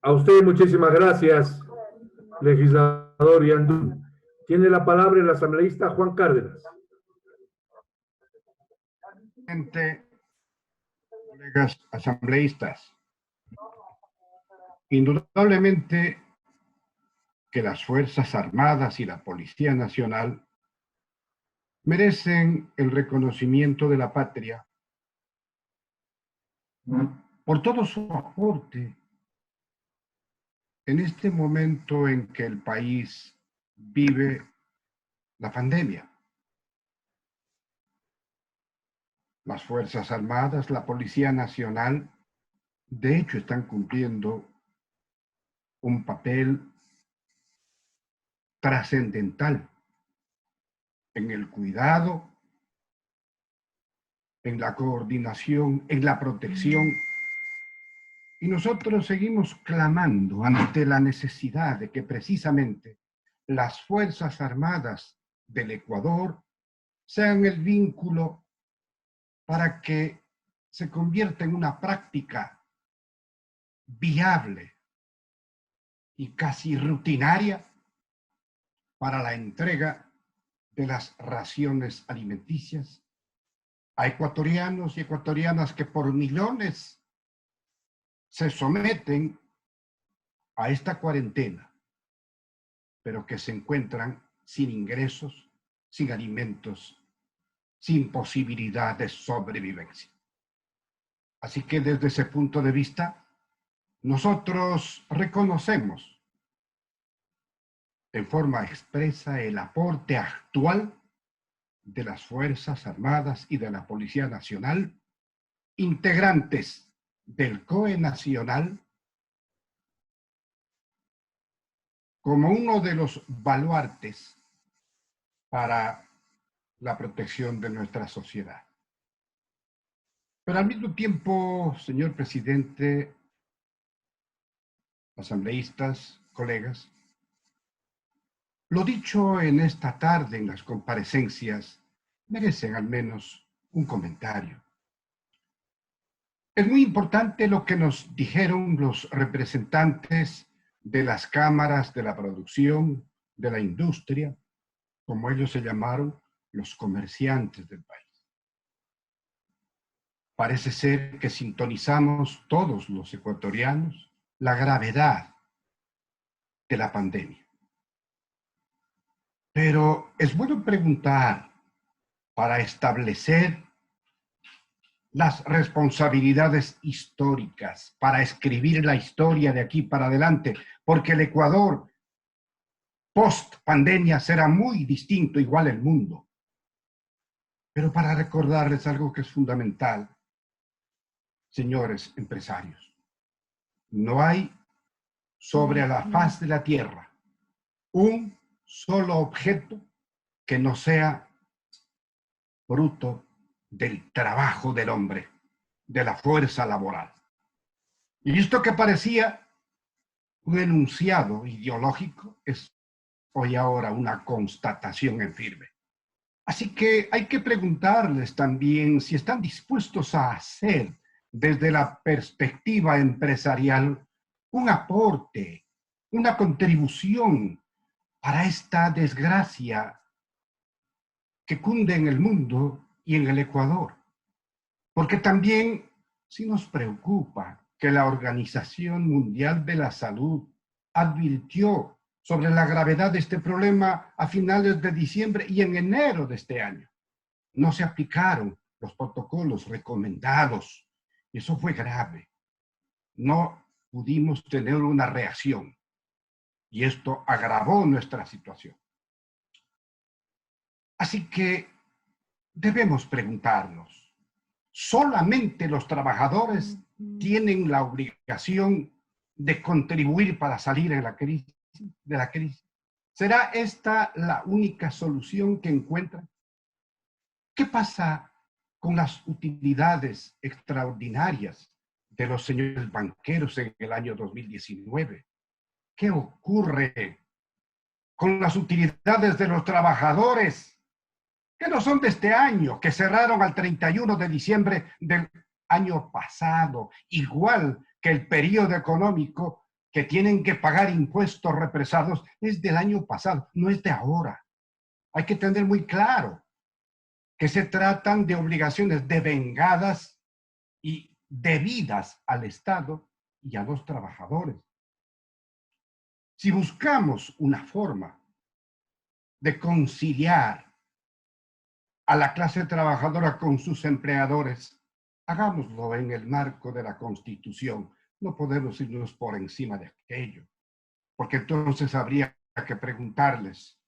A usted muchísimas gracias, legislador Yandún. Tiene la palabra el asambleísta Juan Cárdenas. Colegas asambleístas, indudablemente que las Fuerzas Armadas y la Policía Nacional merecen el reconocimiento de la patria por todo su aporte en este momento en que el país vive la pandemia. Las Fuerzas Armadas, la Policía Nacional, de hecho, están cumpliendo un papel trascendental en el cuidado, en la coordinación, en la protección. Y nosotros seguimos clamando ante la necesidad de que precisamente las Fuerzas Armadas del Ecuador sean el vínculo para que se convierta en una práctica viable y casi rutinaria para la entrega de las raciones alimenticias a ecuatorianos y ecuatorianas que por millones se someten a esta cuarentena, pero que se encuentran sin ingresos, sin alimentos, sin posibilidad de sobrevivencia. Así que desde ese punto de vista, nosotros reconocemos en forma expresa el aporte actual de las Fuerzas Armadas y de la Policía Nacional, integrantes del COE Nacional, como uno de los baluartes para la protección de nuestra sociedad. Pero al mismo tiempo, señor presidente, asambleístas, colegas, lo dicho en esta tarde en las comparecencias merecen al menos un comentario. Es muy importante lo que nos dijeron los representantes de las cámaras de la producción, de la industria, como ellos se llamaron, los comerciantes del país. Parece ser que sintonizamos todos los ecuatorianos la gravedad de la pandemia. Pero es bueno preguntar para establecer las responsabilidades históricas, para escribir la historia de aquí para adelante, porque el Ecuador post pandemia será muy distinto, igual el mundo. Pero para recordarles algo que es fundamental, señores empresarios, no hay sobre la faz de la tierra un solo objeto que no sea fruto del trabajo del hombre, de la fuerza laboral. Y esto que parecía un enunciado ideológico es hoy ahora una constatación en firme. Así que hay que preguntarles también si están dispuestos a hacer desde la perspectiva empresarial un aporte, una contribución para esta desgracia que cunde en el mundo y en el Ecuador. Porque también sí nos preocupa que la Organización Mundial de la Salud advirtió sobre la gravedad de este problema a finales de diciembre y en enero de este año. No se aplicaron los protocolos recomendados y eso fue grave. No pudimos tener una reacción y esto agravó nuestra situación. Así que debemos preguntarnos, ¿solamente los trabajadores tienen la obligación de contribuir para salir de la crisis? ¿Será esta la única solución que encuentran? ¿Qué pasa con las utilidades extraordinarias de los señores banqueros en el año 2019? ¿Qué ocurre con las utilidades de los trabajadores que no son de este año, que cerraron al 31 de diciembre del año pasado, igual que el periodo económico que tienen que pagar impuestos represados es del año pasado, no es de ahora. Hay que tener muy claro que se tratan de obligaciones devengadas y debidas al Estado y a los trabajadores. Si buscamos una forma de conciliar a la clase trabajadora con sus empleadores, hagámoslo en el marco de la Constitución. No podemos irnos por encima de aquello, porque entonces habría que preguntarles,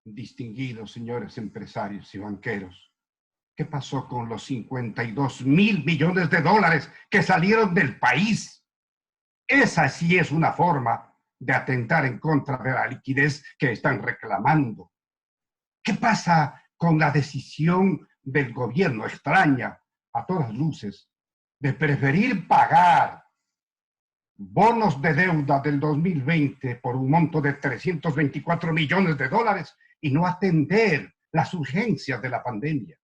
distinguidos señores empresarios y banqueros, ¿qué pasó con los 52.000 millones de dólares que salieron del país? Esa sí es una forma de atentar en contra de la liquidez que están reclamando. ¿Qué pasa con la decisión del gobierno extraña, a todas luces, de preferir pagar bonos de deuda del 2020 por un monto de 324 millones de dólares y no atender las urgencias de la pandemia?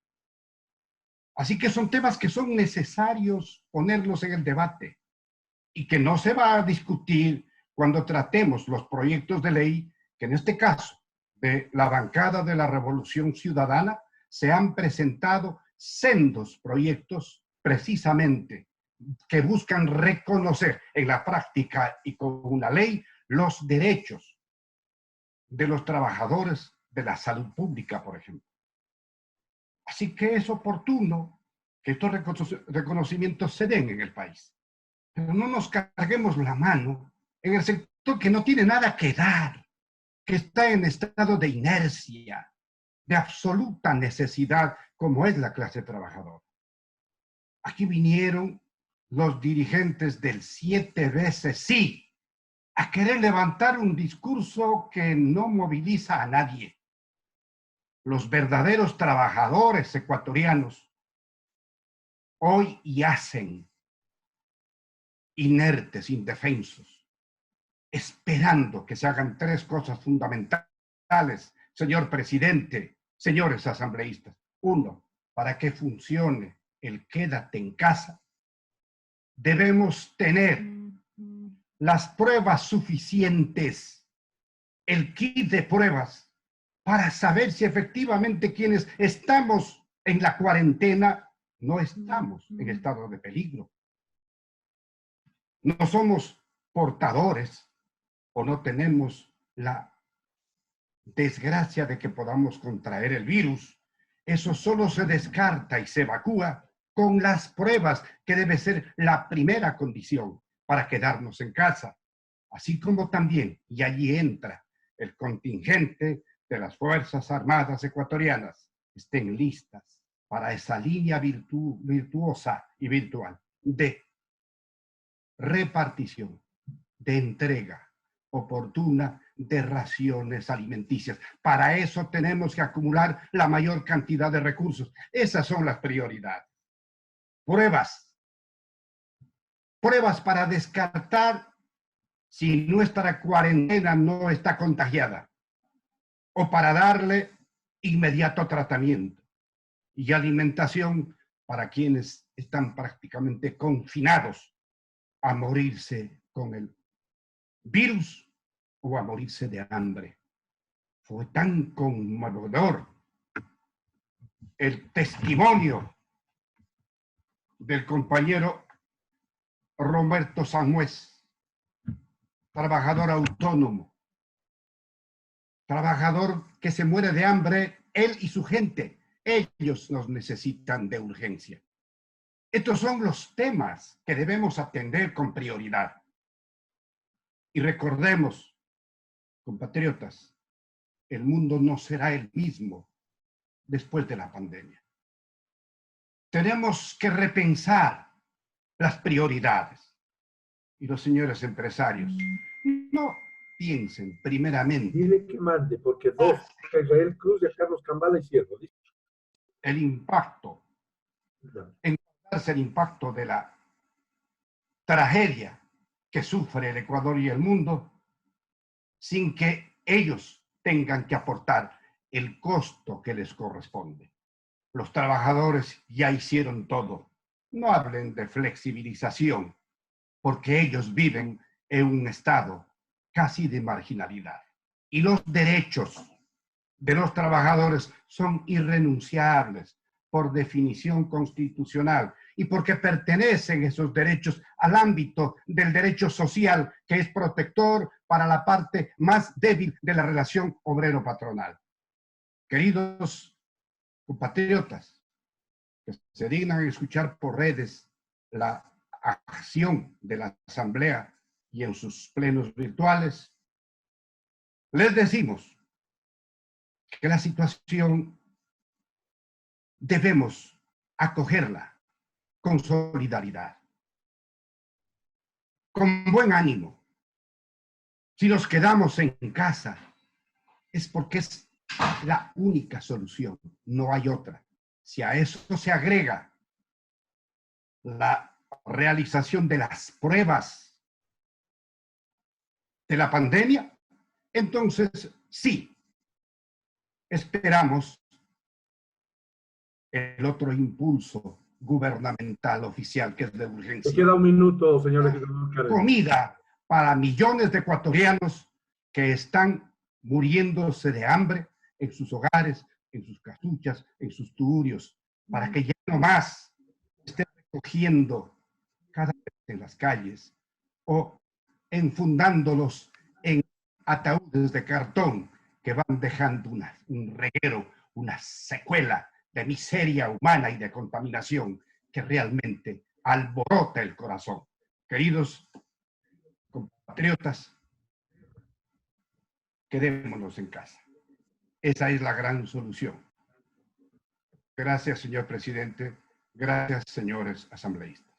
Así que son temas que son necesarios ponerlos en el debate y que no se va a discutir cuando tratemos los proyectos de ley que en este caso de la bancada de la Revolución Ciudadana se han presentado sendos proyectos precisamente que buscan reconocer en la práctica y con una ley los derechos de los trabajadores de la salud pública, por ejemplo. Así que es oportuno que estos reconocimientos se den en el país. Pero no nos carguemos la mano en el sector que no tiene nada que dar, que está en estado de inercia, de absoluta necesidad, como es la clase trabajadora. Aquí vinieron los dirigentes del 7 veces sí a querer levantar un discurso que no moviliza a nadie. Los verdaderos trabajadores ecuatorianos hoy yacen inertes, indefensos, esperando que se hagan tres cosas fundamentales, señor presidente, señores asambleístas. Uno, para que funcione el quédate en casa, debemos tener las pruebas suficientes, el kit de pruebas, para saber si efectivamente quienes estamos en la cuarentena no estamos en estado de peligro. No somos portadores o no tenemos la desgracia de que podamos contraer el virus. Eso solo se descarta y se evacúa con las pruebas, que debe ser la primera condición para quedarnos en casa. Así como también, y allí entra el contingente de las Fuerzas Armadas ecuatorianas, estén listas para esa línea virtuosa y virtual de repartición, de entrega oportuna de raciones alimenticias. Para eso tenemos que acumular la mayor cantidad de recursos. Esas son las prioridades. Pruebas. Pruebas para descartar si nuestra cuarentena no está contagiada o para darle inmediato tratamiento y alimentación para quienes están prácticamente confinados a morirse con el virus o a morirse de hambre. Fue tan conmovedor el testimonio del compañero Roberto Sanhuez, trabajador autónomo, trabajador que se muere de hambre, él y su gente. Ellos nos necesitan de urgencia. Estos son los temas que debemos atender con prioridad. Y recordemos, compatriotas, el mundo no será el mismo después de la pandemia. Tenemos que repensar las prioridades. Y los señores empresarios, no piensen primeramente. Dile que mande, porque dos, a Israel Cruz y a Carlos Cambada y Cierro. El impacto, encontrarse el impacto de la tragedia que sufre el Ecuador y el mundo, sin que ellos tengan que aportar el costo que les corresponde. Los trabajadores ya hicieron todo. No hablen de flexibilización, porque ellos viven en un estado casi de marginalidad. Y los derechos de los trabajadores son irrenunciables por definición constitucional y porque pertenecen esos derechos al ámbito del derecho social, que es protector para la parte más débil de la relación obrero-patronal. Queridos compatriotas que se dignan a escuchar por redes la acción de la Asamblea y en sus plenos virtuales, les decimos que la situación debemos acogerla con solidaridad, con buen ánimo. Si nos quedamos en casa es porque es la única solución, no hay otra. Si a eso se agrega la realización de las pruebas de la pandemia, entonces sí, esperamos el otro impulso gubernamental oficial, que es de urgencia. Le queda un minuto, señor legislador Cárdenas. Comida para millones de ecuatorianos que están muriéndose de hambre en sus hogares, en sus casuchas, en sus tugurios, para que ya no más estén recogiendo cada vez en las calles o enfundándolos en ataúdes de cartón que van dejando un reguero, una secuela de miseria humana y de contaminación que realmente alborota el corazón. Queridos compatriotas, quedémonos en casa. Esa es la gran solución. Gracias, señor presidente. Gracias, señores asambleístas.